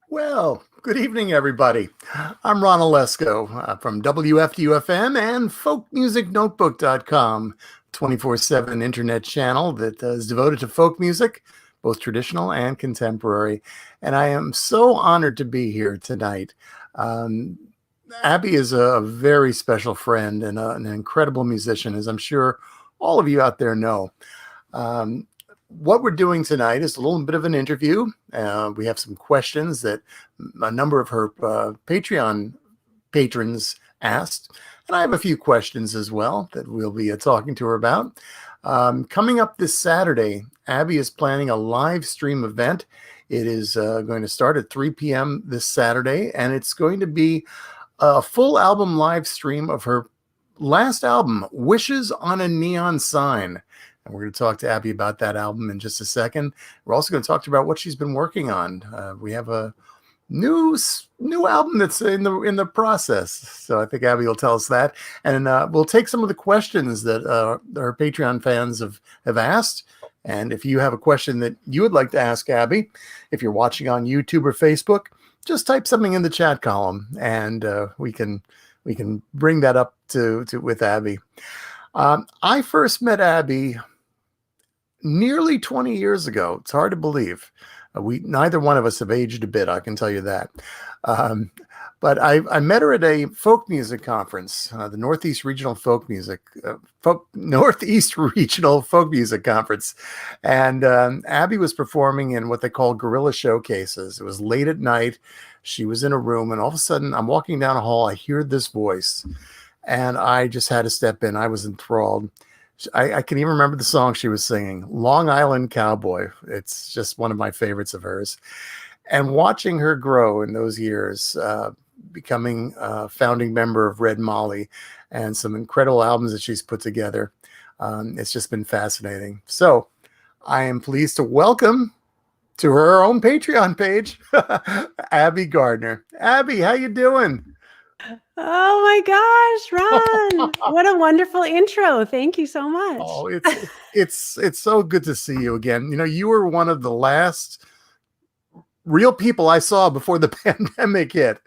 Well, good evening, everybody. I'm Ron Olesko from WFUFM and folkmusicnotebook.com, 24/7 internet channel that is devoted to folk music, both traditional and contemporary. And I am so honored to be here tonight. Um, Abbie is a very special friend and an incredible musician, as I'm sure all of you out there know. Um, what we're doing tonight is a little bit of an interview. We have some questions that a number of her Patreon patrons asked, and I have a few questions as well that we'll be talking to her about. Coming up this Saturday, Abbie is planning a live stream event. It is going to start at 3 p.m. this Saturday, and it's going to be a full album live stream of her last album, Wishes on a Neon Sign. And we're going to talk to Abbie about that album in just a second. We're also going to talk to her about what she's been working on. We have a new album that's in the process. So I think Abbie will tell us that. And we'll take some of the questions that our Patreon fans have asked. And if you have a question that you would like to ask Abbie, if you're watching on YouTube or Facebook, just type something in the chat column, and we can bring that up to with Abbie. I first met Abbie nearly 20 years ago. It's hard to believe. Neither one of us have aged a bit, I can tell you that. But I met her at a folk music conference, the Northeast Regional Folk Music Conference, and Abbie was performing in what they call guerrilla showcases. It was late at night. She was in a room, and all of a sudden, I'm walking down a hall. I hear this voice, and I just had to step in. I was enthralled. I can even remember the song she was singing, Long Island Cowboy. It's just one of my favorites of hers. And watching her grow in those years, becoming a founding member of Red Molly and some incredible albums that she's put together, it's just been fascinating. So I am pleased to welcome to her own Patreon page, Abbie Gardner. Abbie, how you doing? Oh my gosh, Ron, what a wonderful intro. Thank you so much. Oh, it's so good to see you again. You know, you were one of the last real people I saw before the pandemic hit.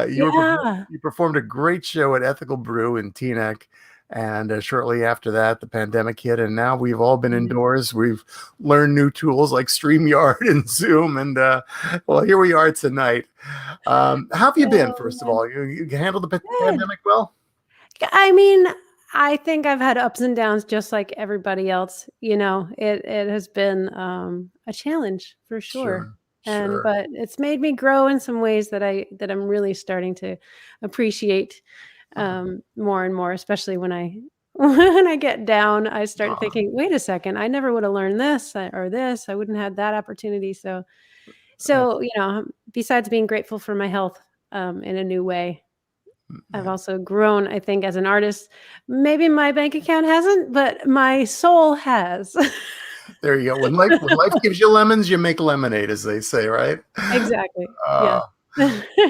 You performed a great show at Ethical Brew in Teaneck. And shortly after that, the pandemic hit, and now we've all been indoors. We've learned new tools like StreamYard and Zoom, and well, here we are tonight. How have you been, first of all? You handled the pandemic well? I mean, I think I've had ups and downs just like everybody else. You know, it has been a challenge for sure. But it's made me grow in some ways that I'm really starting to appreciate more and more, especially when I get down. I start thinking, wait a second, I never would have learned this or this. I wouldn't have had that opportunity. So you know, besides being grateful for my health in a new way, I've also grown, I think, as an artist. Maybe my bank account hasn't, but my soul has. There you go. When life gives you lemons, you make lemonade, as they say, right? Exactly. Yeah.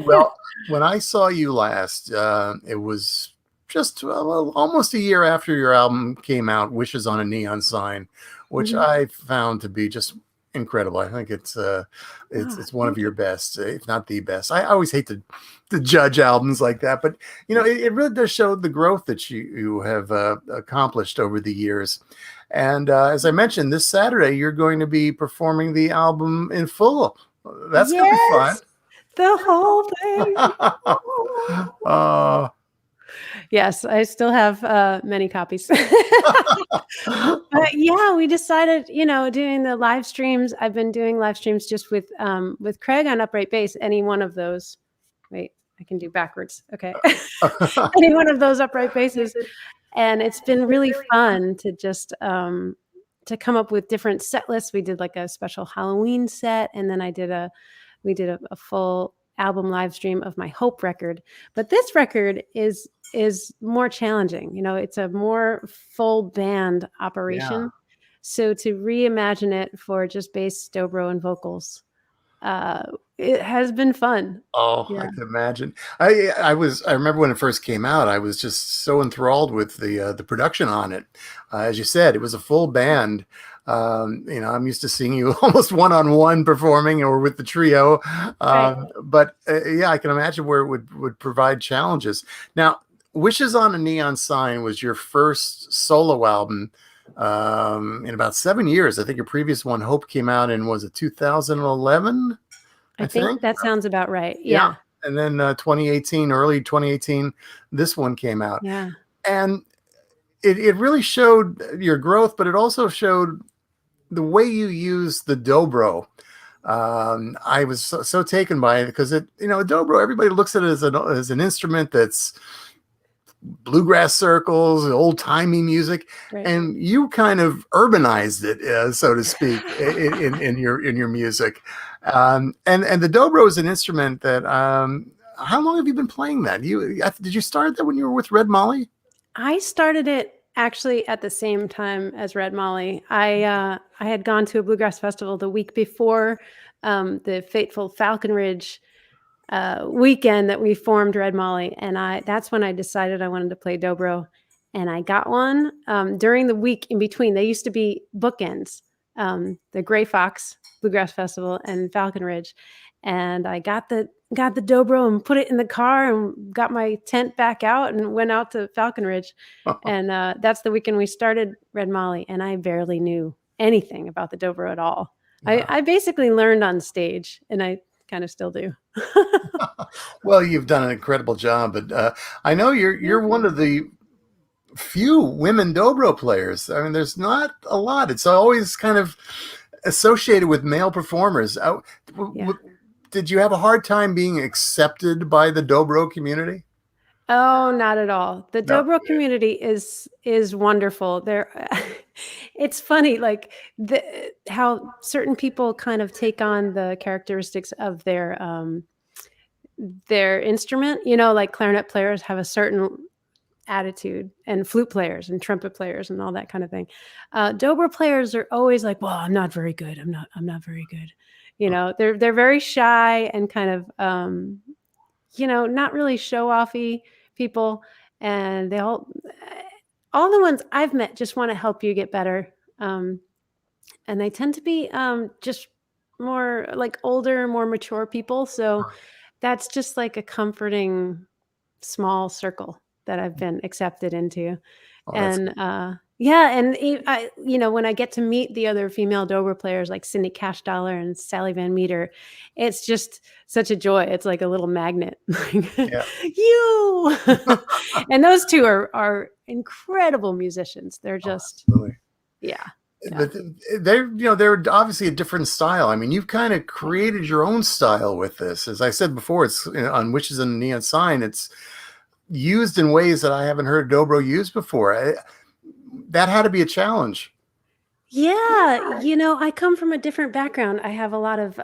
Well, when I saw you last, it was just almost a year after your album came out, Wishes on a Neon Sign, which I found to be just incredible. I think it's one of your best, if not the best. I always hate to judge albums like that, but you know, it really does show the growth that you have accomplished over the years. And as I mentioned, this Saturday you're going to be performing the album in full. That's gonna be fun. The whole thing. Yes, I still have many copies. But yeah, we decided, you know, doing the live streams. I've been doing live streams just with Craig on upright bass. Any one of those. Wait, I can do backwards. Okay. Any one of those upright basses. And it's been really fun to just to come up with different set lists. We did like a special Halloween set, and then we did a full album live stream of my Hope record. But this record is more challenging. You know, it's a more full band operation. Yeah. So to reimagine it for just bass, dobro, and vocals it has been fun. Oh, I Yeah. can imagine. I remember when it first came out, I was just so enthralled with the production on it. As you said, it was a full band. I'm used to seeing you almost one-on-one performing or with the trio. Right. But yeah, I can imagine where it would provide challenges. Now, Wishes on a Neon Sign was your first solo album in about 7 years. I think your previous one, Hope, came out in, was it 2011? I I think think. that sounds about right. Yeah. Yeah. And then 2018, early 2018, this one came out. Yeah. And it really showed your growth, but it also showed the way you use the dobro. I was so taken by it because dobro, everybody looks at it as an instrument that's bluegrass circles, old timey music, Right. and you kind of urbanized it, so to speak, in your music. And the dobro is an instrument that. How long have you been playing that? Did you start that when you were with Red Molly? I started it actually at the same time as Red Molly. I had gone to a bluegrass festival the week before the fateful Falcon Ridge weekend that we formed Red Molly, and that's when I decided I wanted to play dobro, and I got one during the week in between. They used to be bookends, the Gray Fox Bluegrass Festival and Falcon Ridge, and I got the dobro and put it in the car and got my tent back out and went out to Falcon Ridge, and that's the weekend we started Red Molly, and I barely knew anything about the dobro at all. Wow. I basically learned on stage, and I kind of still do. Well, you've done an incredible job, but I know you're one of the few women dobro players. I mean, there's not a lot. It's always kind of associated with male performers. Did you have a hard time being accepted by the dobro community? Oh, not at all. The No. dobro community is wonderful. It's funny, like how certain people kind of take on the characteristics of their instrument. Like clarinet players have a certain attitude, and flute players and trumpet players and all that kind of thing. Dobro players are always like, "Well, I'm not very good. I'm not very good." They're very shy and kind of not really show-offy people, and they all the ones I've met just want to help you get better, and they tend to be just more like older, more mature people. So that's just like a comforting small circle that I've been accepted into. Oh, that's And yeah, and when I get to meet the other female dobro players like Cindy Cash Dollar and Sally Van Meter, it's just such a joy. It's like a little magnet. yeah. You and those two are incredible musicians. They're just Absolutely. yeah. But they're obviously a different style. I mean, you've kind of created your own style with this. As I said before, it's on Witches and Neon Sign. It's used in ways that I haven't heard dobro used before. That had to be a challenge. Yeah, I come from a different background. I have a lot of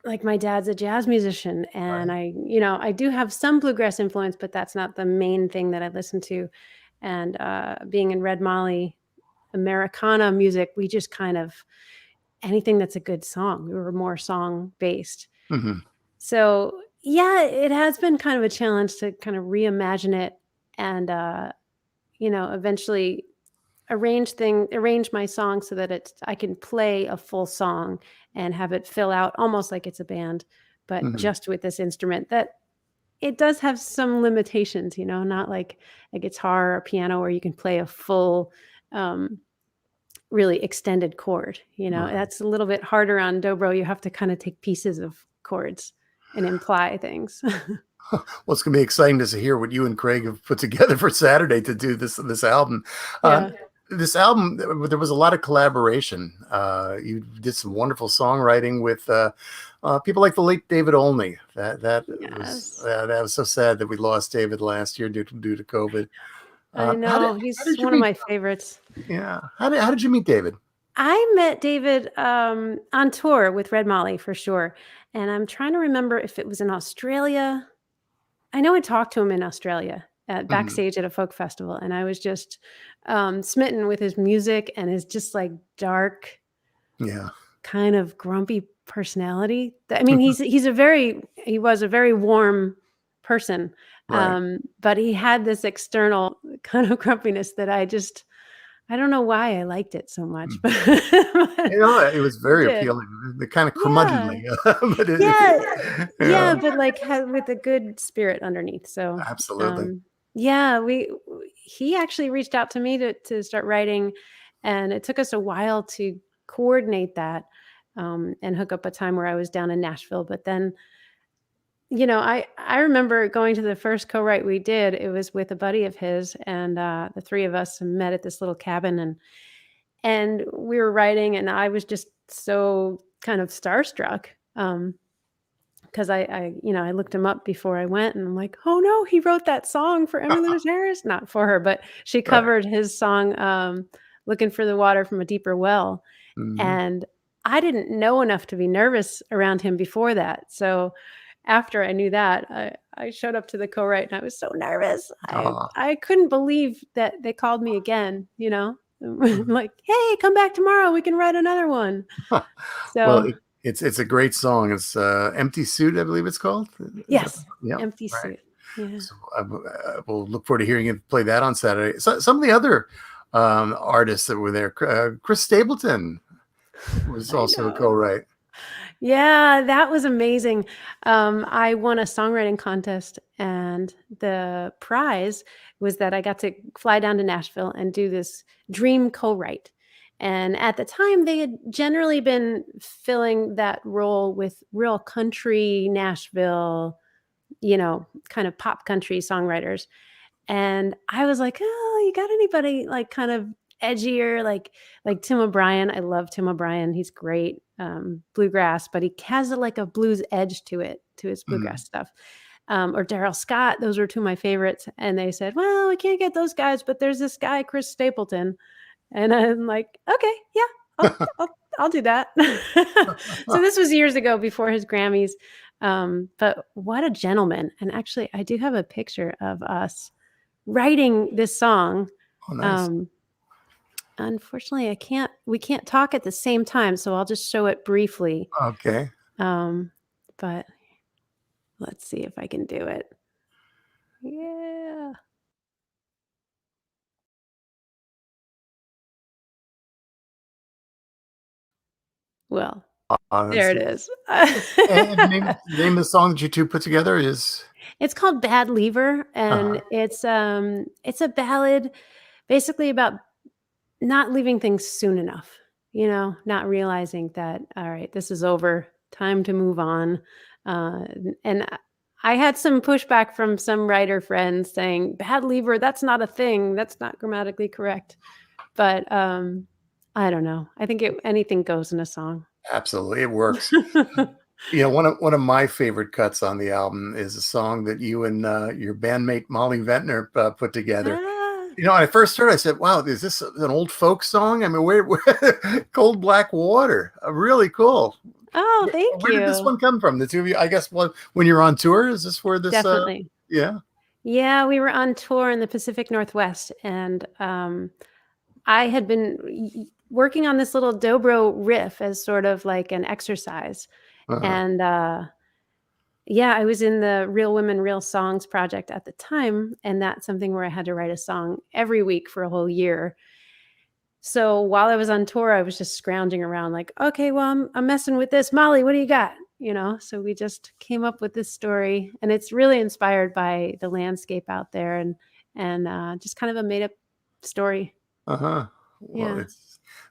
like my dad's a jazz musician, and I do have some bluegrass influence, but that's not the main thing that I listen to. And being in Red Molly, Americana music, we just kind of anything that's a good song. We were more song based. Mm-hmm. So yeah, it has been kind of a challenge to kind of reimagine it and eventually arrange my song so that I can play a full song and have it fill out almost like it's a band, but Mm-hmm. just with this instrument that it does have some limitations, not like a guitar or piano where you can play a full really extended chord. Right. That's a little bit harder on dobro. You have to kind of take pieces of chords and imply things. Well, it's going to be exciting to hear what you and Craig have put together for Saturday to do this album. Yeah. This album, there was a lot of collaboration. You did some wonderful songwriting with people like the late David Olney. That was so sad that we lost David last year due to COVID. I know. He's one of my favorites. Yeah. How did you meet David? I met David on tour with Red Molly for sure. And I'm trying to remember if it was in Australia. I know I talked to him in Australia backstage at a folk festival. And I was just smitten with his music and his just like dark, kind of grumpy personality. I mean, he was a very warm person. Right. But he had this external kind of grumpiness that I don't know why I liked it so much, but, but It was I very did. appealing. The kind of Yeah. curmudgeonly, but Yeah. yeah, Yeah, but like with a good spirit underneath. So, absolutely. yeah, he actually reached out to me to start writing, and it took us a while to coordinate that, and hook up a time where I was down in Nashville. But then, I remember going to the first co-write we did. It was with a buddy of his, and the three of us met at this little cabin, and we were writing, and I was just so kind of starstruck. Because I looked him up before I went, and I'm like, oh no, he wrote that song for Emmy Lewis Harris, not for her, but she Right. covered his song, "Looking for the Water from a Deeper Well," Mhm. and I didn't know enough to be nervous around him before that. So after I knew that, I showed up to the co-write, and I was so nervous. I Aw. I couldn't believe that they called me again. Mhm. Like, hey, come back tomorrow. We can write another one. Well, So it's a great song. It's "Empty Suit," I believe it's called. Is that yes, yeah, empty right. suit. Yeah. So we'll look forward to hearing you play that on Saturday. So some of the other artists that were there, Chris Stapleton was I also a know. co-write. Yeah, that was amazing. I won a songwriting contest, and the prize was that I got to fly down to Nashville and do this dream co-write. And at the time, they had generally been filling that role with real country Nashville, kind of pop country songwriters. And I was like, "Oh, you got anybody, like, kind of edgier?" Like Tim O'Brien. I love Tim O'Brien. He's great, bluegrass, but he has, like, a blues edge to his Mhm. bluegrass stuff. Or Daryl Scott. Those were two of my favorites, and they said, "Well, we can't get those guys, but there's this guy, Chris Stapleton." And I'm like, "Okay, yeah, I'll do that." So this was years ago before his Grammys, but what a gentleman. And actually, I do have a picture of us writing this song. Oh, nice. Um, Unfortunately, we can't talk at the same time, so I'll just show it briefly. Okay. Um, but let's see if I can do it. Yeah. Well, there That's it is. and the name of the song that you two put together is It's called Bad Lever, uh and it's a ballad basically about not leaving things soon enough, not realizing that, all right, this is over, time to move on. And I had some pushback from some writer friends saying, bad lever, that's not a thing. That's not grammatically correct. But I don't know. I think anything goes in a song. absolutely it works. One of my favorite cuts on the album is a song that you and your bandmate Molly Ventnor put together. Ah, When I first heard, I said, "Wow, is this an old folk song?" I mean, Cold Black Water, really cool. oh, thank Where did this you. one come from? The two of you, I guess, when you're on tour, is this where this? Definitely. Yeah. Yeah, we were on tour in the Pacific Northwest, and I had been working on this little dobro riff as sort of like an exercise. Uh-huh. And yeah, I was in the Real Women, Real Songs project at the time. And that's something where I had to write a song every week for a whole year. So while I was on tour, I was just scrounging around like, okay, well, I'm messing with this. Molly, what do you got? So we just came up with this story, and it's really inspired by the landscape out there, and just kind of a made up story. Uh-huh. Well, Yeah.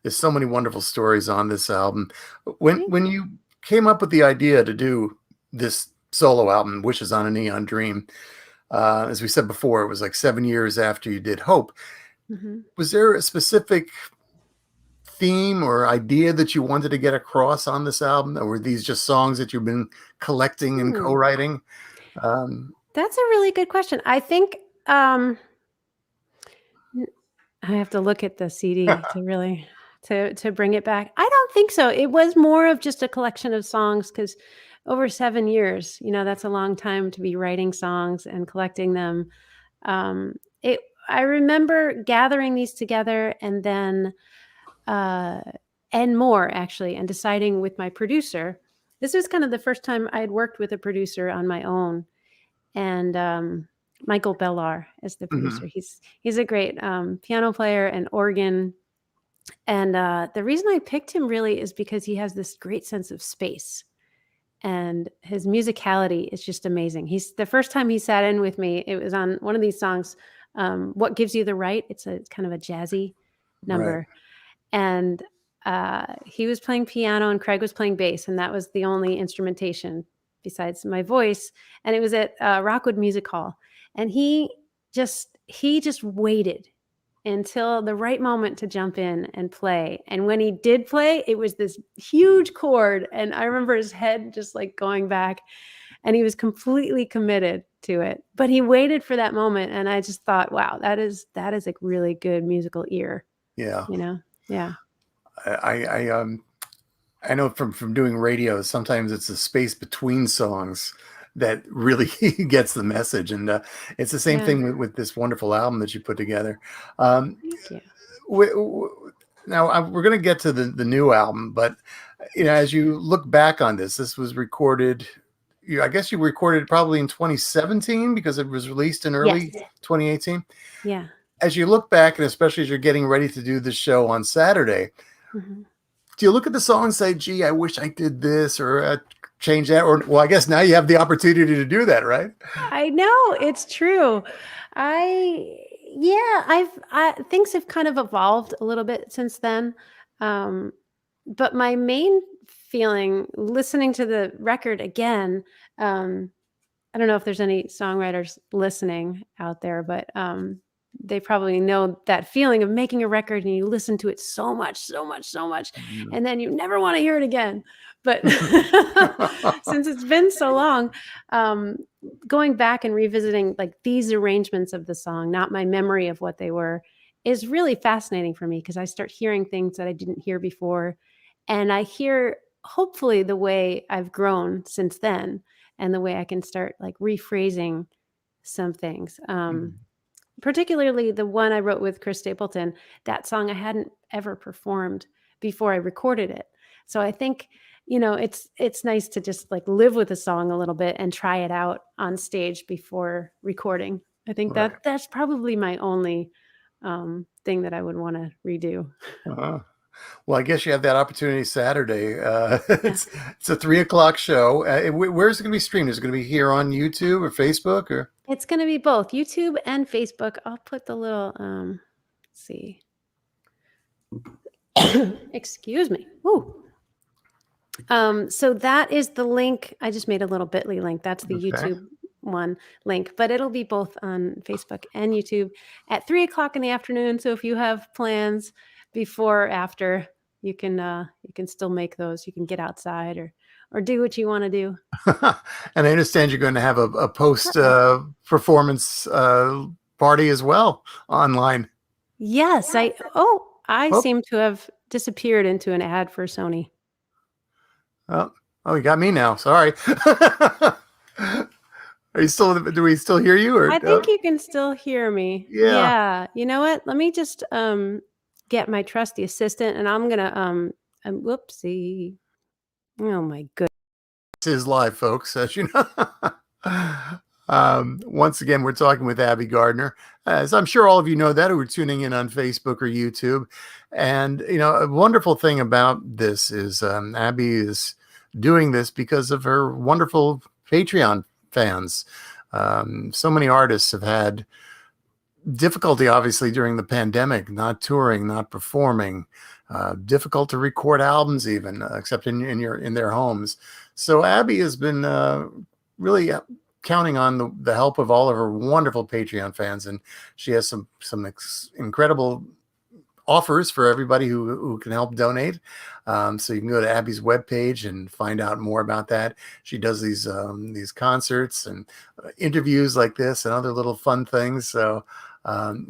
there's so many wonderful stories on this album. When Thank when you. you came up with the idea to do this solo album, Wishes on a Neon Dream, as we said before, it was like 7 years after you did Hope. Mhm. Was there a specific theme or idea that you wanted to get across on this album, or were these just songs that you've been collecting and Hmm. co-writing? Um, That's a really good question. I think, n I have to look at the CD to really to bring it back. I don't think so. It was more of just a collection of songs, because over 7 years, that's a long time to be writing songs and collecting them. It I remember gathering these together, uh and more actually, and deciding with my producer. this was kind of the first time I had worked with a producer on my own, and Michael Bellar is the producer. He's a great piano player and organ. And the reason I picked him really is because he has this great sense of space, and his musicality is just amazing. He's the first time he sat in with me, it was on one of these songs, What Gives You the Right? It's kind of a jazzy number. Right. And he was playing piano and Craig was playing bass, and that was the only instrumentation besides my voice. And it was at Rockwood Music Hall. And he just waited until the right moment to jump in and play. And when he did play, it was this huge chord. And I remember his head just like going back, and he was completely committed to it. But he waited for that moment. And I just thought, wow, that is a really good musical ear. Yeah. You know? Yeah. I know from doing radio, sometimes it's the space between songs that really gets the message. And it's the same thing with this wonderful album that you put together. Thank you. Now we're going to get to the new album, but as you look back on this was recorded, I guess you recorded it probably in 2017 because it was released in early 2018. Yeah. As you look back, and especially as you're getting ready to do the show on Saturday, do you look at the song and say, gee, I wish I did this or change that? Or, well, I guess now you have the opportunity to do that, right? I know, it's true. Things have kind of evolved a little bit since then. But my main feeling listening to the record again, I don't know if there's any songwriters listening out there, but they probably know that feeling of making a record and you listen to it so much, and then you never want to hear it again. But since it's been so long, going back and revisiting like these arrangements of the song, not my memory of what they were, is really fascinating for me because I start hearing things that I didn't hear before. And I hear hopefully the way I've grown since then and the way I can start like rephrasing some things. Particularly the one I wrote with Chris Stapleton, that song I hadn't ever performed before I recorded it. So I think, it's nice to just like live with a song a little bit and try it out on stage before recording. I think that's probably my only thing that I would want to redo. Well, I guess you have that opportunity Saturday. It's a 3:00 show. Where's it going to be streamed? Is it going to be here on YouTube or Facebook or? It's going to be both YouTube and Facebook. I'll put the little, let's see. Excuse me. Ooh. So that is the link. I just made a little bit.ly link. That's the YouTube one link, but it'll be both on Facebook and YouTube at 3:00 in the afternoon. So if you have plans before or after, you can still make those. You can get outside or do what you want to do. And I understand you're going to have a post performance party as well online. Yes, I seem to have disappeared into an ad for Sony. Oh, you got me now. Sorry. Are you still? Do we still hear you? Or I think you can still hear me. Yeah. You know what? Let me just get my trusty assistant, and I'm gonna whoopsie. Oh my goodness. This is live, folks, as you know. Once again, we're talking with Abbie Gardner, as I'm sure all of you know that who are tuning in on Facebook or YouTube. And, a wonderful thing about this is Abbie is doing this because of her wonderful Patreon fans. So many artists have had difficulty, obviously, during the pandemic, not touring, not performing, difficult to record albums even, except in their homes. So Abbie has been really counting on the help of all of her wonderful Patreon fans, and she has some incredible offers for everybody who can help donate. So you can go to Abbie's webpage and find out more about that. She does these concerts and interviews like this and other little fun things. So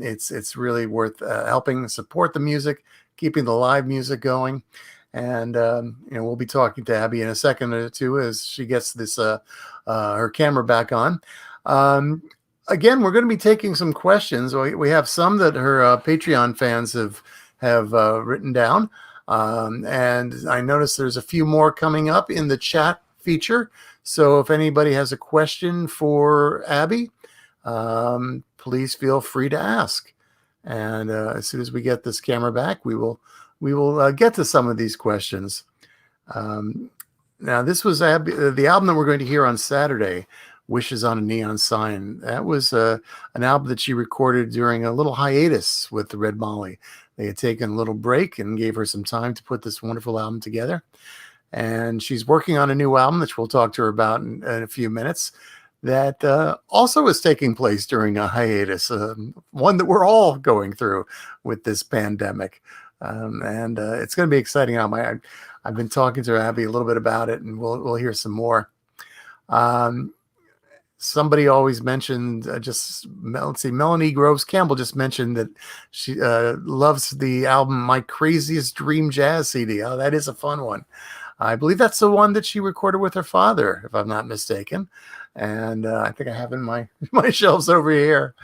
it's really worth helping support the music, keeping the live music going. And we'll be talking to Abbie in a second or two as she gets this her camera back on. Again, we're going to be taking some questions. We have some that her Patreon fans have written down. And I noticed there's a few more coming up in the chat feature. So if anybody has a question for Abbie, please feel free to ask. And as soon as we get this camera back, we will get to some of these questions. Now, this was the album that we're going to hear on Saturday, Wishes on a Neon Sign. That was an album that she recorded during a little hiatus with the Red Molly. They had taken a little break and gave her some time to put this wonderful album together. And she's working on a new album, which we'll talk to her about in a few minutes, that also is taking place during a hiatus, one that we're all going through with this pandemic. And it's going to be exciting. I've been talking to Abbie a little bit about it, and we'll hear some more. Somebody always mentioned let's see, Melanie Groves Campbell just mentioned that she loves the album My Craziest Dream Jazz CD. Oh, that is a fun one. I believe that's the one that she recorded with her father, if I'm not mistaken. And I think I have in my shelves over here.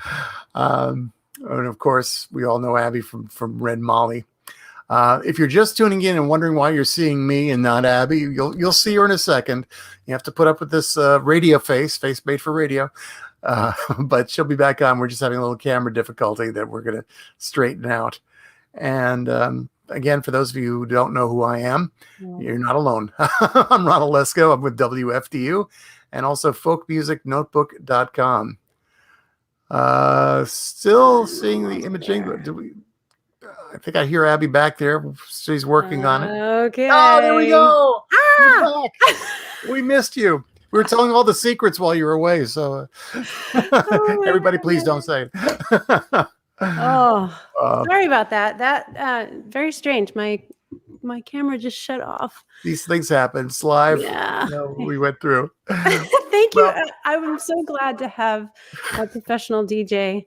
And of course, we all know Abbie from Red Molly. If you're just tuning in and wondering why you're seeing me and not Abbie, you'll see her in a second. You have to put up with this radio face made for radio. But she'll be back on. We're just having a little camera difficulty that we're going to straighten out. And again, for those of you who don't know who I am, you're not alone. I'm Ron Olesko. I'm with WFDU and also folkmusicnotebook.com. Still seeing the imaging. I think I hear Abbie back there. She's working on it. Okay. Oh, there we go. You're back. We missed you. We were telling all the secrets while you were away. So everybody, please don't say it. Sorry about that. That very strange. My camera just shut off. These things happen. It's live. Yeah. We went through. Thank you. I'm so glad to have a professional DJ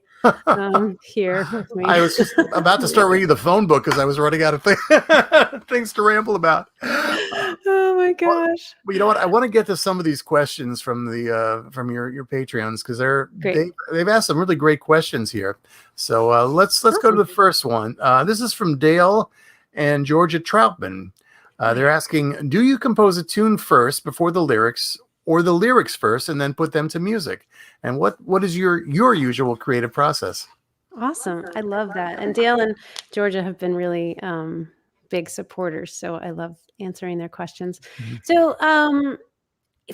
here with me. I was just about to start reading the phone book because I was running out of things to ramble about. Oh my gosh! Well, you know what? I want to get to some of these questions from your Patreons because they've asked some really great questions here. So let's go to the first one. This is from Dale and Georgia Troutman. They're asking, do you compose a tune first before the lyrics, or the lyrics first and then put them to music? And what is your usual creative process? Awesome. I love that. And Dale and Georgia have been really big supporters. So I love answering their questions. Mm-hmm. So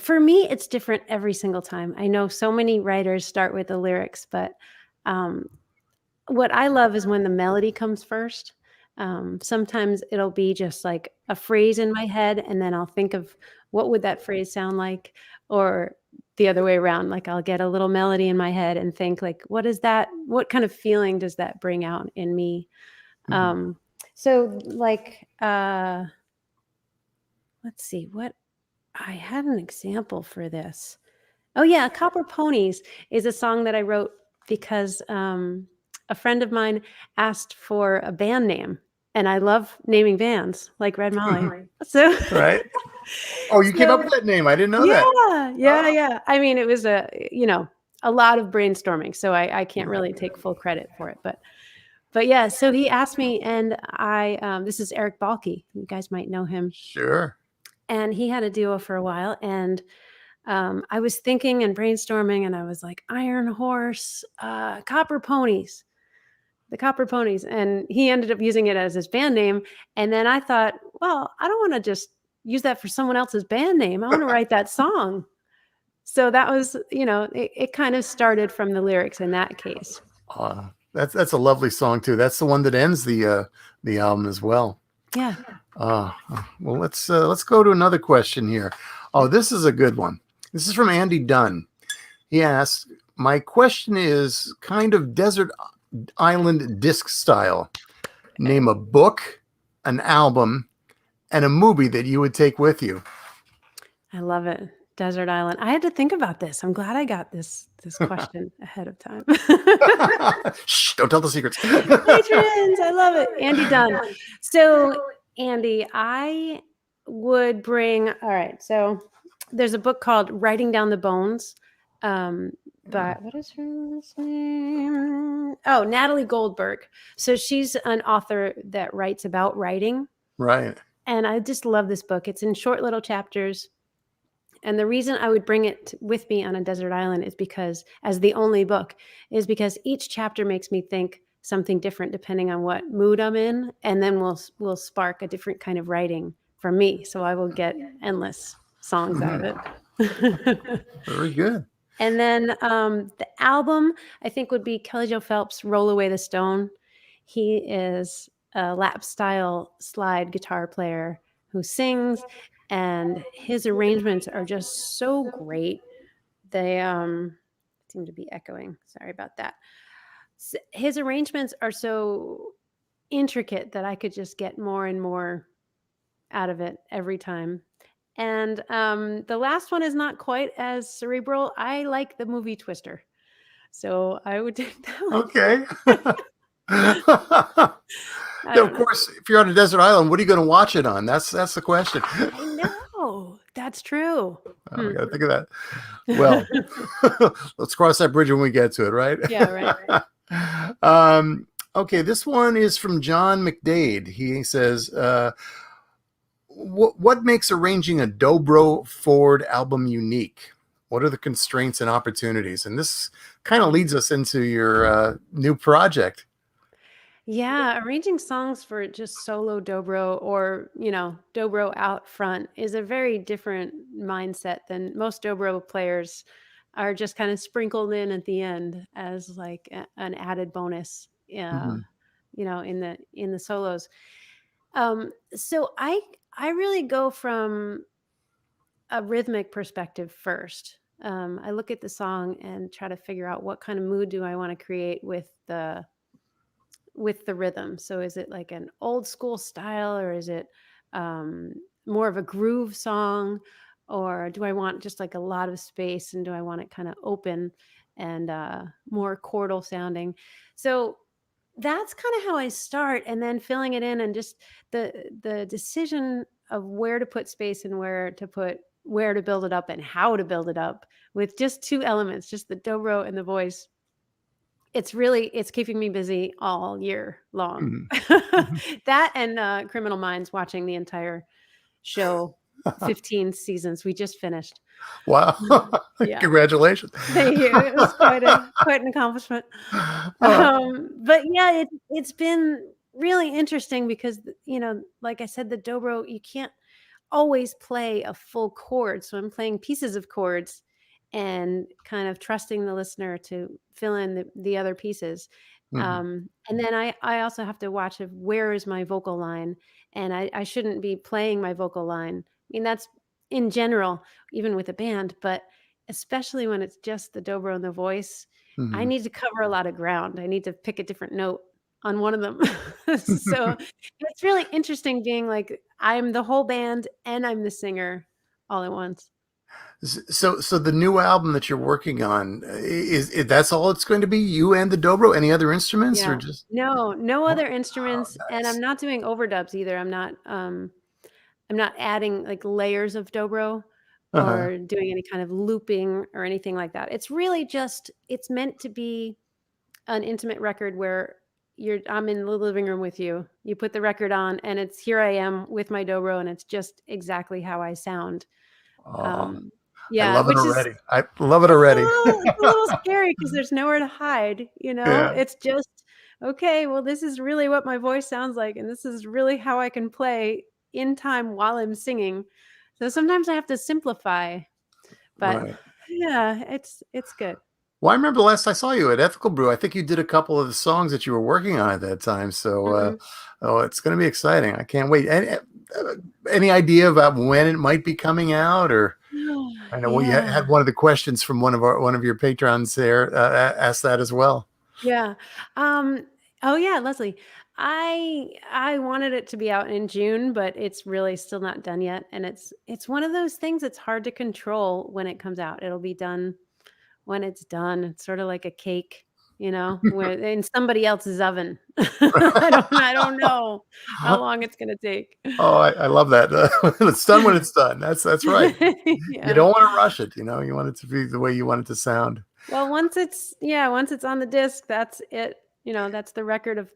for me, it's different every single time. I know so many writers start with the lyrics, but what I love is when the melody comes first. Sometimes it'll be just like a phrase in my head, and then I'll think of what would that phrase sound like, or the other way around. Like I'll get a little melody in my head and think like, what is that? What kind of feeling does that bring out in me? Mm-hmm. So like, let's see what I had an example for this. Oh yeah. Copper Ponies is a song that I wrote because, a friend of mine asked for a band name, and I love naming bands like Red Molly. So right. Oh, you came up with that name. I didn't know that. Yeah. I mean, it was a lot of brainstorming, so I can't really take full credit for it, but yeah. So he asked me, and I this is Eric Balke. You guys might know him. Sure. And he had a duo for a while, and I was thinking and brainstorming, and I was like, Iron Horse, Copper Ponies. The Copper Ponies. And he ended up using it as his band name. And then I thought, well, I don't want to just use that for someone else's band name. I want to write that song. So that was, it kind of started from the lyrics in that case. That's a lovely song too. That's the one that ends the album as well. Yeah. Well, let's go to another question here. Oh, this is a good one. This is from Andy Dunn. He asks, my question is kind of desert island disc style. Name a book, an album, and a movie that you would take with you. I love it. Desert Island. I had to think about this. I'm glad I got this question ahead of time. Shh, don't tell the secrets. Patrons, I love it. Andy Dunn. So, Andy, I would bring, all right, so there's a book called Writing Down the Bones. But what is her last name? Oh, Natalie Goldberg. So she's an author that writes about writing. Right. And I just love this book. It's in short little chapters. And the reason I would bring it with me on a desert island is because, as the only book, is because each chapter makes me think something different depending on what mood I'm in, and then will spark a different kind of writing for me. So I will get endless songs out of it. Very good. And then the album, I think, would be Kelly Joe Phelps' Roll Away the Stone. He is a lap style slide guitar player who sings, and his arrangements are just so great. They seem to be echoing. Sorry about that. His arrangements are so intricate that I could just get more and more out of it every time. And the last one is not quite as cerebral. I like the movie Twister. So I would take that one. Okay. I don't Of know. course, if you're on a desert island, what are you going to watch it on? That's the question. I know. That's true. We got to think of that. Well, let's cross that bridge when we get to it, right? Yeah, right. Okay, this one is from John McDade. He says, what makes arranging a Dobro Ford album unique? What are the constraints and opportunities? And this kind of leads us into your new project. Yeah, arranging songs for just solo dobro or, dobro out front is a very different mindset than most dobro players are just kind of sprinkled in at the end as like an added bonus, in the solos. So I really go from a rhythmic perspective first. I look at the song and try to figure out what kind of mood do I want to create with the rhythm. So is it like an old school style, or is it more of a groove song, or do I want just like a lot of space, and do I want it kind of open and more chordal sounding? So that's kind of how I start, and then filling it in, and just the decision of where to put space and where to build it up and how to build it up with just two elements, just the dobro and the voice. It's keeping me busy all year long. That and Criminal Minds, watching the entire show, 15 seasons. We just finished. Wow. Yeah. Congratulations. Thank you. It was quite an accomplishment. But yeah, it's been really interesting because, like I said, the dobro, you can't always play a full chord. So I'm playing pieces of chords and kind of trusting the listener to fill in the other pieces. And then I also have to watch of where is my vocal line, and I shouldn't be playing my vocal line. I mean, that's in general, even with a band, but especially when it's just the dobro and the voice, I need to cover a lot of ground. I need to pick a different note on one of them. So it's really interesting being like, I'm the whole band and I'm the singer all at once. So the new album that you're working on, is that's all it's going to be, you and the dobro? Any other instruments, or Yeah. just No other instruments, and nice. I'm not doing overdubs either. I'm not adding like layers of dobro or doing any kind of looping or anything like that. It's really just, it's meant to be an intimate record where I'm in the living room with you. You put the record on and it's, here I am with my dobro, and it's just exactly how I sound. I Yeah, love it which is, already. I love it already. it's a little scary because there's nowhere to hide, Yeah. It's just, okay, well, this is really what my voice sounds like, and this is really how I can play in time while I'm singing. So sometimes I have to simplify, but Right. yeah, it's good. Well, I remember last I saw you at Ethical Brew. I think you did a couple of the songs that you were working on at that time. So, it's going to be exciting. I can't wait. Any idea about when it might be coming out? Or I know we Yeah. had one of the questions from one of your patrons there asked that as well. Yeah. Oh yeah, Leslie. I wanted it to be out in June, but it's really still not done yet. And it's one of those things that's hard to control when it comes out. It'll be done when it's done. It's sort of like a cake, where in somebody else's oven. I don't know how long it's gonna take. Oh, I love that. It's done when it's done. That's right. You Yeah. don't want to rush it. You want it to be the way you want it to sound. Well, once it's on the disc, that's it. That's the record of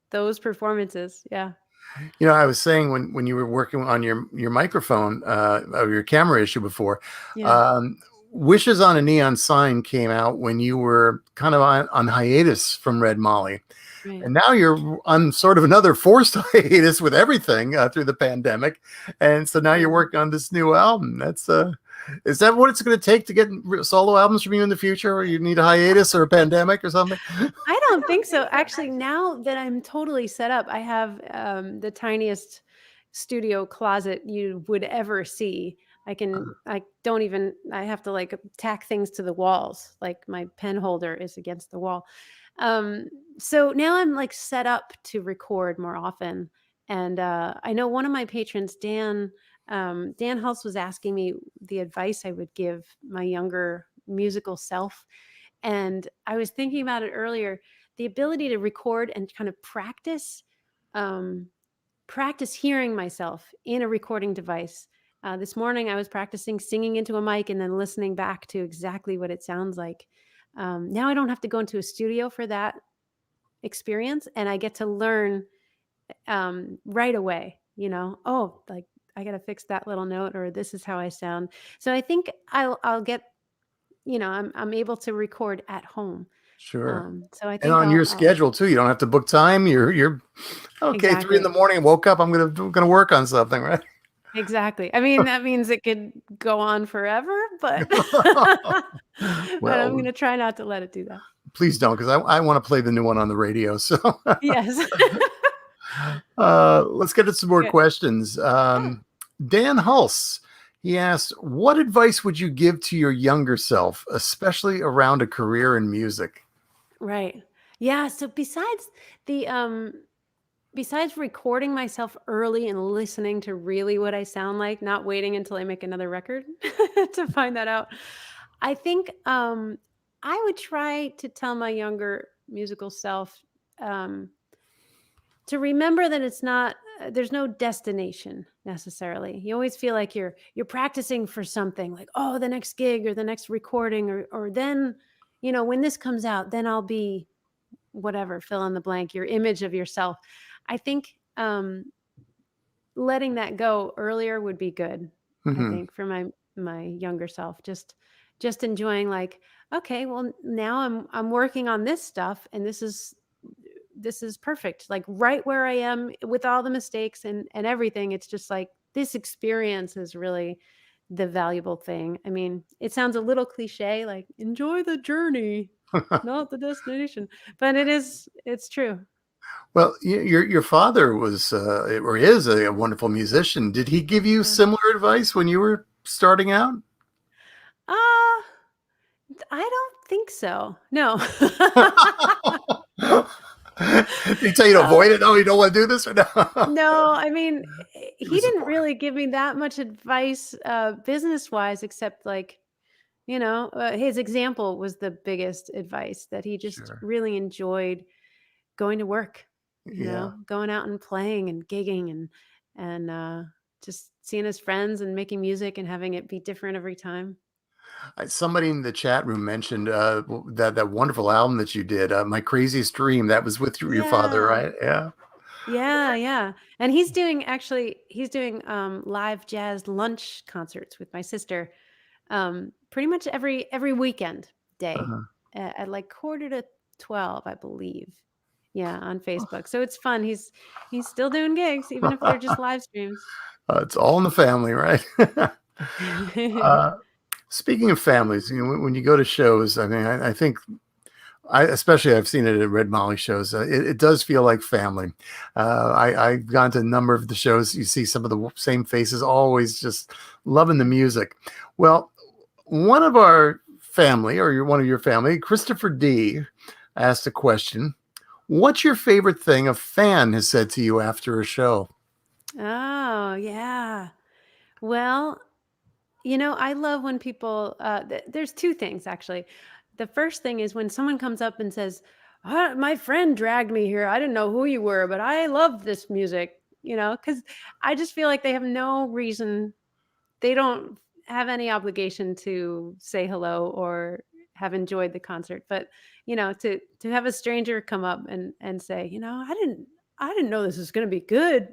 those performances. Yeah. I was saying when you were working on your microphone or your camera issue before, Yeah. um, Wishes on a Neon Sign came out when you were kind of on hiatus from Red Molly. Right. And now you're on sort of another forced hiatus with everything through the pandemic. And so now you're Yeah. working on this new album. Is that what it's going to take to get solo albums from you in the future? Or you need a hiatus or a pandemic or something? I don't think so. Actually, now that I'm totally set up, I have the tiniest studio closet you would ever see. I don't even, I have to like tack things to the walls. Like my pen holder is against the wall. Um, so now I'm like set up to record more often. And I know one of my patrons, Dan Hulse, was asking me the advice I would give my younger musical self. And I was thinking about it earlier, the ability to record and kind of um, practice hearing myself in a recording device. This morning, I was practicing singing into a mic and then listening back to exactly what it sounds like. Now I don't have to go into a studio for that experience, and I get to learn right away. Oh, like I got to fix that little note, or this is how I sound. So I think I'll get. I'm able to record at home. Sure. So I And think on your I'll schedule too. You don't have to book time. You're okay. 3 in the exactly. morning. Woke up. I'm gonna work on something, right? Exactly. I mean, that means it could go on forever, but but I'm Well, gonna try not to let it do that. please don't, because I want to play the new one on the radio. So Yes. let's get to some more Good. questions. Yeah. Dan Hulse, he asked, "What advice would you give to your younger self, especially around a career in music?" Right. Yeah, so the besides recording myself early and listening to really what I sound like, not waiting until I make another record to find that out, I think I would try to tell my younger musical self um, to remember that it's not there's no destination necessarily. You always feel like you're practicing for something, like, oh, the next gig or the next recording, or then when this comes out, then I'll be whatever, fill in the blank, your image of yourself. I think letting that go earlier would be good. I Hmm. think for my younger self, just enjoying, like, okay, well, now I'm working on this stuff, and this is perfect, like right where I am with all the mistakes and everything. It's just like this experience is really the valuable thing. I mean, it sounds a little cliche, like enjoy the journey, not the destination, but it's true. Well, your father was or is a wonderful musician. Did he give you Yeah. similar advice when you were starting out? Uh, I don't think so. No. Did he tell you to Uh, avoid it? Oh, you don't want to do this or no? no, I mean, He he was didn't supportive. really give me that much advice, business-wise, except like, his example was the biggest advice, that he just Sure. really enjoyed going to work, Yeah. going out and playing and gigging and just seeing his friends and making music and having it be different every time. Somebody in the chat room mentioned that wonderful album that you did, "My Craziest Dream." That was with your father, Yeah. right? Yeah. Yeah, yeah. And he's doing live jazz lunch concerts with my sister pretty much every weekend day Uh-huh. at like quarter to 12, I believe. Yeah, on Facebook. So it's fun. He's still doing gigs, even if they're just live streams. It's all in the family, right? uh, Speaking of families, when you go to shows, I mean, I think especially I've seen it at Red Molly shows. It does feel like family. I've gone to a number of the shows. You see some of the same faces, always just loving the music. Well, one of our family, or one of your family, Christopher D, asked a question. What's your favorite thing a fan has said to you after a show? Oh, yeah. Well, I love when people there's two things actually. The first thing is when someone comes up and says, my friend dragged me here. I didn't know who you were, but I love this music, because I just feel like they have no reason. They don't have any obligation to say hello or have enjoyed the concert. But, to have a stranger come up and say, I didn't know this was going to be good.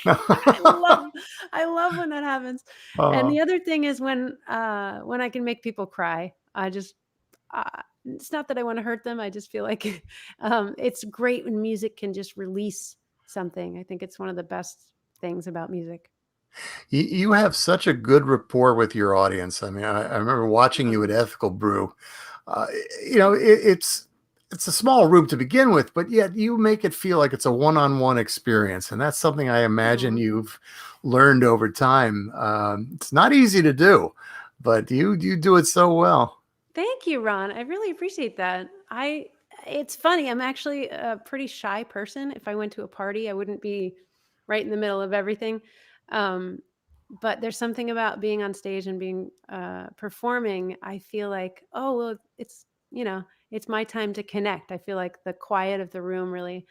I love when that happens. And Uh, the other thing is when I can make people cry. It's not that I want to hurt them. I just feel like it's great when music can just release something. I think it's one of the best things about music. you have such a good rapport with your audience. I mean, I remember watching you at Ethical Brew. Uh, it's a small room to begin with, but yet you make it feel like it's a one-on-one experience, and that's something I imagine Aw. you've learned over time. It's not easy to do, but you do it so well. Thank you, Ron. I really appreciate that. It's funny. I'm actually a pretty shy person. If I went to a party, I wouldn't be right in the middle of everything. Um, but there's something about being on stage and being performing. I feel like, oh, well, it's my time to connect. I feel like the quiet of the room really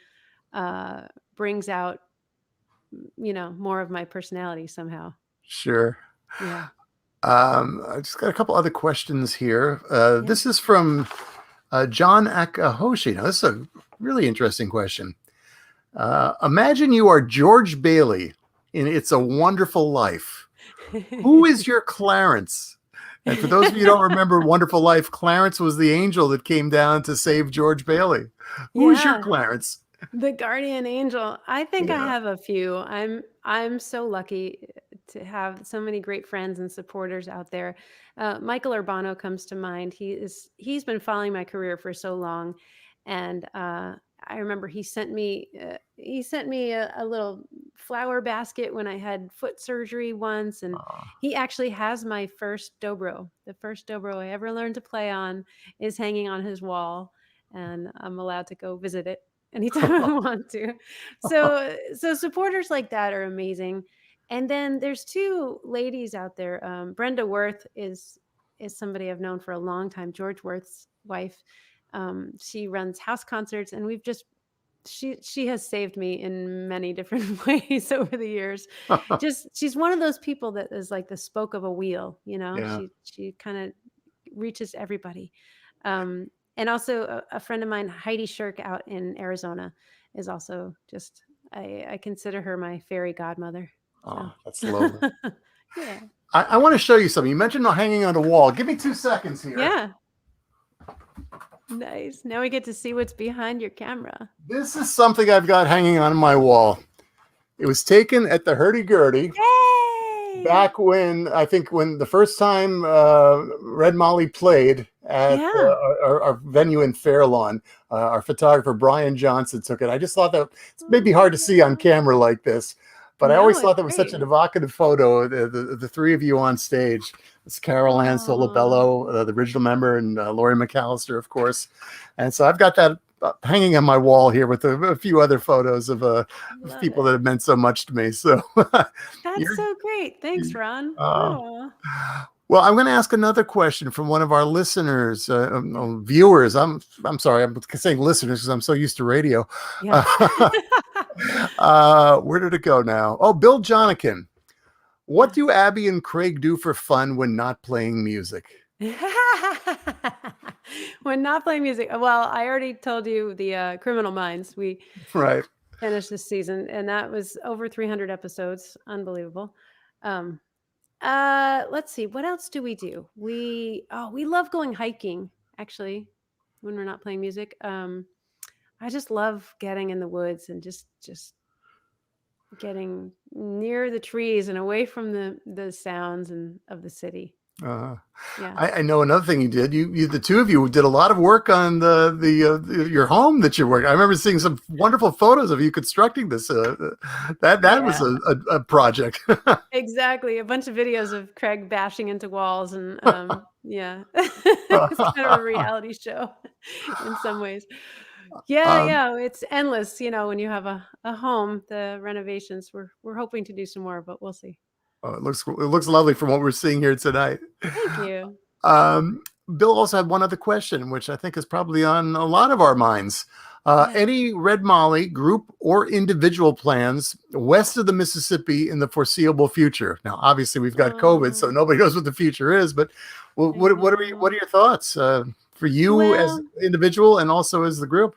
uh, brings out, more of my personality somehow. Sure. Yeah. I just got a couple other questions here. Yeah. This is from John Akahoshi. Now, this is a really interesting question. Imagine you are George Bailey in It's a Wonderful Life. Who is your Clarence? And for those of you who don't remember Wonderful Life, Clarence was the angel that came down to save George Bailey. Who is your Yeah. Clarence? The guardian angel. I think I Yeah. have a few. I'm so lucky to have so many great friends and supporters out there. Michael Urbano comes to mind. He's been following my career for so long, and I remember he sent me a little flower basket when I had foot surgery once, and Aw. he actually has my first dobro. The first dobro I ever learned to play on is hanging on his wall, and I'm allowed to go visit it anytime I want to. So supporters like that are amazing. And then there's two ladies out there. Brenda Worth is somebody I've known for a long time. George Worth's wife. She runs house concerts, and she has saved me in many different ways over the years. Just she's one of those people that is like the spoke of a wheel. Yeah. She kind of reaches everybody. And also a friend of mine, Heidi Shirk out in Arizona, is also just I consider her my fairy godmother. So Oh, that's lovely. yeah. I want to show you something. You mentioned hanging on the wall. Give me 2 seconds here. Yeah. Nice. Now we get to see what's behind your camera. This is something I've got hanging on my wall. It was taken at the hurdy-gurdy Yay! back when the first time Red Molly played at Yeah. our venue in Fairlawn. Our photographer Brian Johnson took it. I just thought that it's maybe hard to see on camera like this, but I No, always thought it's that was such an great. evocative photo. The three of you on stage. It's Carol Ann Aw, Solabello, the original member, and Lori McAllister, of course. And so I've got that hanging on my wall here with a few other photos of love people that it. have meant so much to me. So That's you're, so great. Thanks, Ron. uh, Oh, well, I'm going to ask another question from one of our listeners, viewers. I'm sorry, I'm saying listeners because I'm so used to radio. yeah. Where did it go now? Oh, Bill Jonikin. What do Abbie and Craig do for fun when not playing music? When not playing music, well, I already told you the Criminal Minds. We Right. finished this season, and that was over 300 episodes. Unbelievable. Um, let's see, what else do we do? We love going hiking, actually, when we're not playing music. I just love getting in the woods and just getting near the trees and away from the sounds and of the city. Uh, Yeah. I know another thing you did. The two of you did a lot of work on your home that you worked. I remember seeing some wonderful photos of you constructing this. That was Yeah. a project. Exactly. A bunch of videos of Craig bashing into walls and yeah. It's kind of a reality show in some ways. Yeah, um, yeah, it's endless, when you have a home, the renovations. We're hoping to do some more, but we'll see. it looks lovely from what we're seeing here tonight. Thank you. Um, Bill also had one other question, which I think is probably on a lot of our minds. Yeah. Any Red Molly group or individual plans west of the Mississippi in the foreseeable future? Now, obviously, we've got COVID, so Oh, nobody knows what the future is. But I what are know. your thoughts for you as Well, individual and also as the group?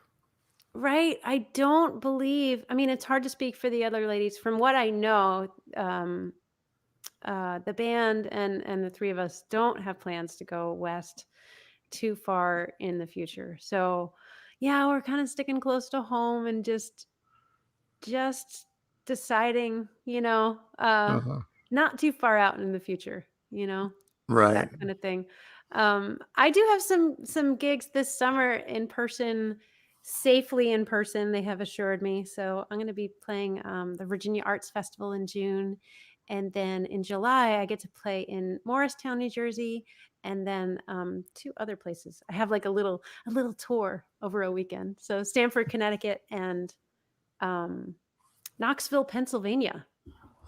Right. I don't believe, I mean, it's hard to speak for the other ladies. From what I know, the band and the three of us don't have plans to go west too far in the future. So, yeah, we're kind of sticking close to home and just deciding, Uh-huh. not too far out in the future, you know, Right. that kind of thing. I do have some gigs this summer in person, safely in person. They have assured me. So I'm going to be playing the Virginia Arts Festival in June, and then in July I get to play in Morristown, New Jersey, and then two other places. I have like a little tour over a weekend. So Stamford, Connecticut, and um, Knoxville, Pennsylvania.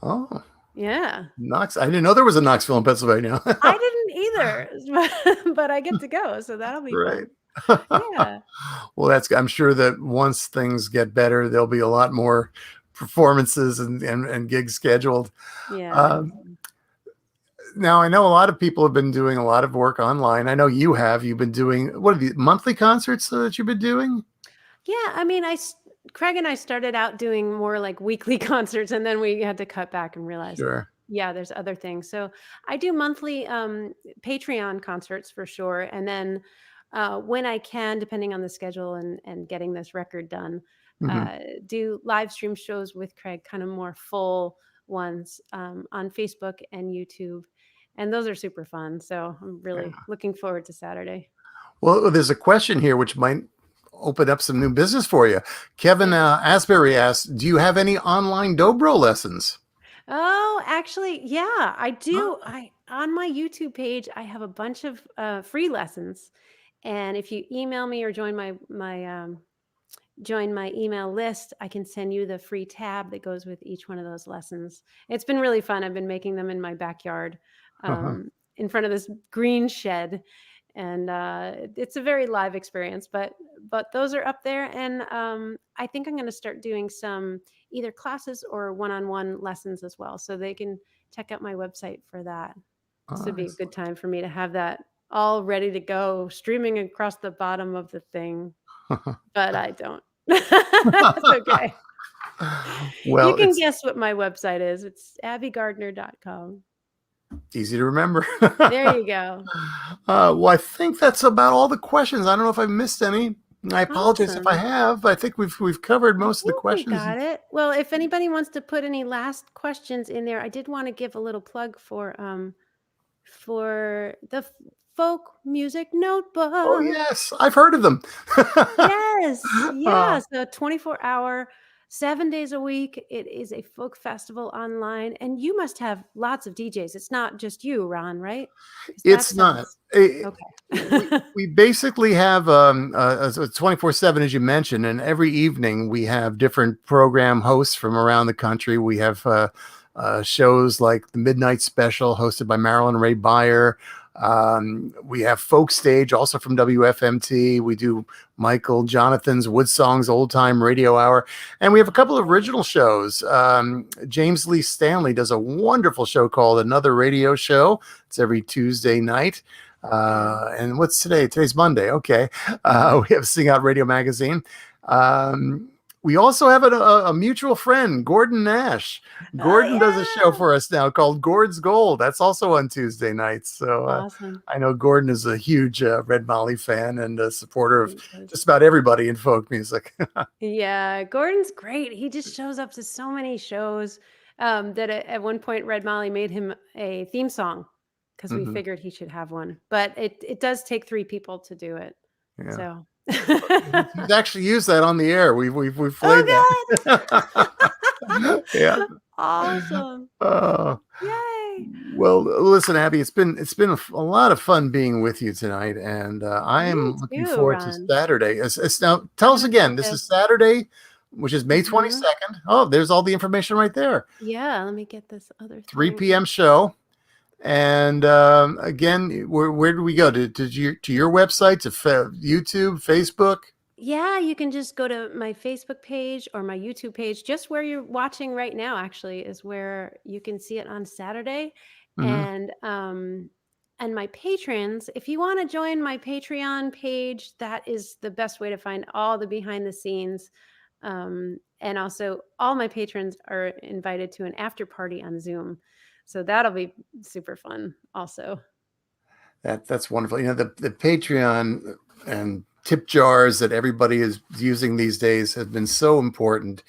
Oh, Yeah. Knox. I didn't know there was a Knoxville in Pennsylvania. I didn't either, but I get to go, so that'll be Right. fun. Yeah. Well, I'm sure that once things get better, there'll be a lot more performances and gigs scheduled. Yeah, I hope Um, so. Now, I know a lot of people have been doing a lot of work online. I know you have. You've been doing, what are the monthly concerts that you've been doing? Yeah, I mean, Craig and I started out doing more like weekly concerts, and then we had to cut back and realize, Sure. yeah, there's other things. So I do monthly Patreon concerts for sure, and then when I can, depending on the schedule and getting this record done, Hmm. do live stream shows with Craig, kind of more full ones on Facebook and YouTube, and those are super fun. So I'm really looking forward to Saturday. Well, there's a question here which might open up some new business for you. Kevin Okay. Asbury asks, do you have any online Dobro lessons? Oh, actually, yeah, I do. Oh, I On my YouTube page, I have a bunch of free lessons, and if you email me or join my email list, I can send you the free tab that goes with each one of those lessons. It's been really fun. I've been making them in my backyard, uh-huh. in front of this green shed, and it's a very live experience. But those are up there, and I think I'm going to start doing some either classes or one-on-one lessons as well, so they can check out my website for that. This would be a good Excellent. time for me to have that all ready to go, streaming across the bottom of the thing, but I don't. That's okay. You Well, can it's guess what my website is. It's abbiegardner.com. easy to remember. There you go. Well, I think that's about all the questions. I don't know if I missed any. I apologize if I Awesome. have. I think we've covered I most of the think we questions. got it. Well, if anybody wants to put any last questions in there, I did want to give a little plug for the folk music Oh notebook. yes, I've heard of them. Yes, uh, yeah, so 24-hour, 7 days a week. It is a folk festival online, and you must have lots of DJs. It's not just you, Ron, right? Because that it's not. sounds We okay. we basically have 24/7, as you mentioned, and every evening we have different program hosts from around the country. We have shows like the Midnight Special, hosted by Marilyn Ray Beyer. We have Folk Stage, also from WFMT. We do Michael Jonathan's Wood Songs Old Time Radio Hour, and we have a couple of original shows. James Lee Stanley does a wonderful show called Another Radio Show. It's every Tuesday night. And what's today? Today's Monday. Okay. We have Sing Out Radio Magazine. Um, we also have a mutual friend, Gordon Nash. Gordon does a show Oh, for us now called Gord's Gold. That's also on Tuesday nights. So yeah. Awesome. I know Gordon is a huge Red Molly fan and a supporter of He is. just about everybody in folk music. Yeah, Gordon's great. He just shows up to so many shows, that at one point Red Molly made him a theme song because we Mhm. figured he should have one. But it does take 3 people to do it. Yeah. So He's actually used that on the air. We've played Oh, that. Yeah. God. Awesome. Oh. Yay. Well, listen, Abbie, it's been a lot of fun being with you tonight, and I Me am looking too, forward to Ron. Saturday. Now, tell us Gonna put again. This is Saturday, which is May Mhm. 22nd. Oh, there's all the information right there. Yeah, let me get this other 3 thing. p.m. show, and again, where do we go? To your website, to YouTube, Facebook? Yeah, you can just go to my Facebook page or my YouTube page. Just where you're watching right now, actually, is where you can see it on Saturday. Hmm. And and my patrons, if you want to join my Patreon page, that is the best way to find all the behind the scenes. And also all my patrons are invited to an after party on Zoom. So that'll be super fun also. That's wonderful. The Patreon and tip jars that everybody is using these days have been so important.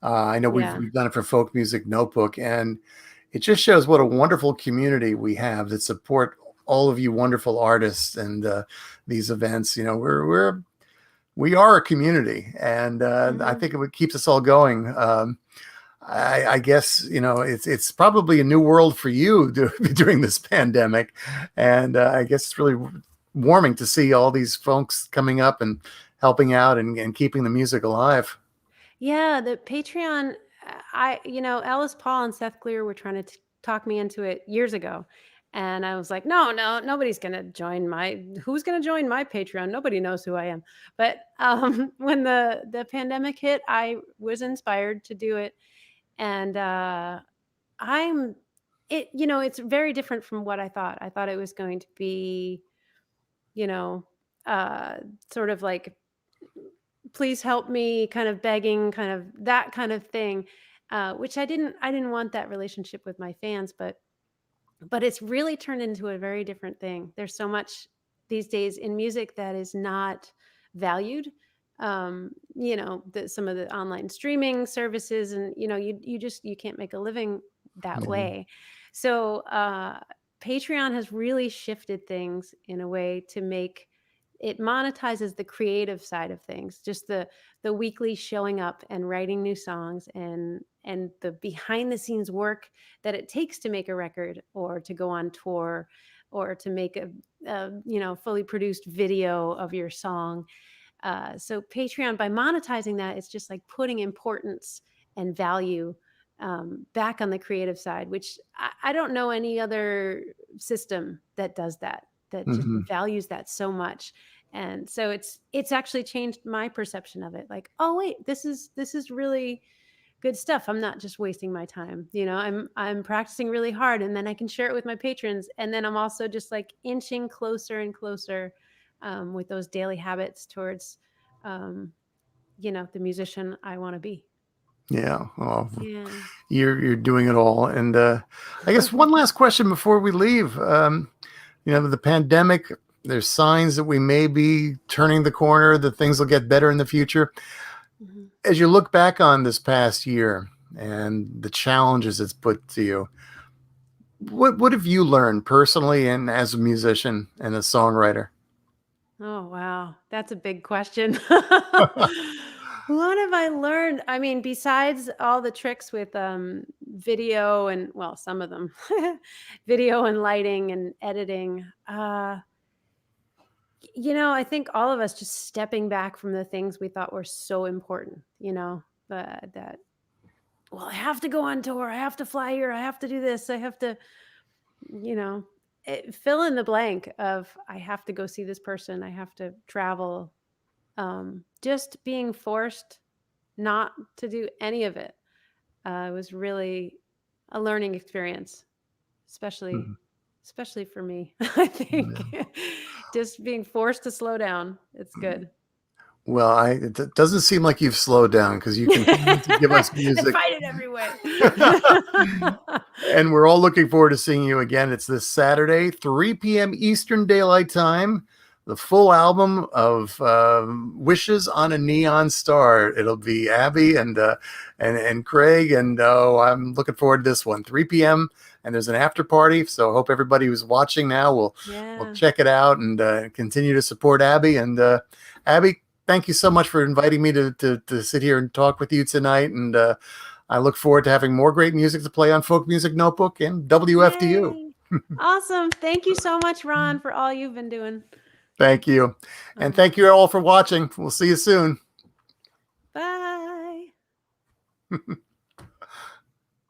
I know we've done it for Folk Music Notebook, and it just shows what a wonderful community we have that support all of you wonderful artists and these events. We are a community, and I think it keeps us all going. I guess it's probably a new world for you during this pandemic, and I guess it's really warming to see all these folks coming up and helping out and keeping the music alive. Yeah, the Patreon, Ellis Paul and Seth Clear were trying to talk me into it years ago. And I was like, no, nobody's going to who's going to join my Patreon? Nobody knows who I am. But when the pandemic hit, I was inspired to do it. And it's very different from what I thought. I thought it was going to be, sort of like, please help me, kind of begging, kind of that kind of thing, which I didn't want that relationship with my fans, but it's really turned into a very different thing. There's so much these days in music that is not valued. Some of the online streaming services, and you can't make a living that way. So Patreon has really shifted things in a way to make it monetizes the creative side of things, just the weekly showing up and writing new songs and the behind the scenes work that it takes to make a record or to go on tour or to make a fully produced video of your song. So Patreon, by monetizing that, it's just like putting importance and value back on the creative side, which I don't know any other system that does that just values that so much. And so it's actually changed my perception of it. Like, oh wait, this is really good stuff. I'm not just wasting my time. I'm practicing really hard, and then I can share it with my patrons. And then I'm also just like inching closer and closer with those daily habits towards, the musician I want to be. Yeah. Well, you're doing it all. And I guess one last question before we leave. The pandemic, there's signs that we may be turning the corner, that things will get better in the future. As you look back on this past year and the challenges it's put to you, what have you learned personally and as a musician and a songwriter? Oh, wow. That's a big question. What have I learned? I mean, besides all the tricks with video and, well, some of them, video and lighting and editing, I think all of us just stepping back from the things we thought were so important, that, well, I have to go on tour. I have to fly here. I have to do this. I have to, fill in the blank of I have to go see this person. I have to travel. Just being forced not to do any of it was really a learning experience, especially for me. I think just being forced to slow down, it's good. Well, it doesn't seem like you've slowed down, because you continue to give us music. I fight it every way. And we're all looking forward to seeing you again. It's this Saturday, 3 p.m. Eastern Daylight Time. The full album of Wishes on a Neon Star. It'll be Abbie and Craig, and I'm looking forward to this one. 3 p.m. and there's an after party. So I hope everybody who's watching now will check it out and continue to support Abbie. And Abbie, thank you so much for inviting me to sit here and talk with you tonight. And I look forward to having more great music to play on Folk Music Notebook and WFDU. Yay. Awesome. Thank you so much, Ron, for all you've been doing. Thank you. And thank you all for watching. We'll see you soon. Bye.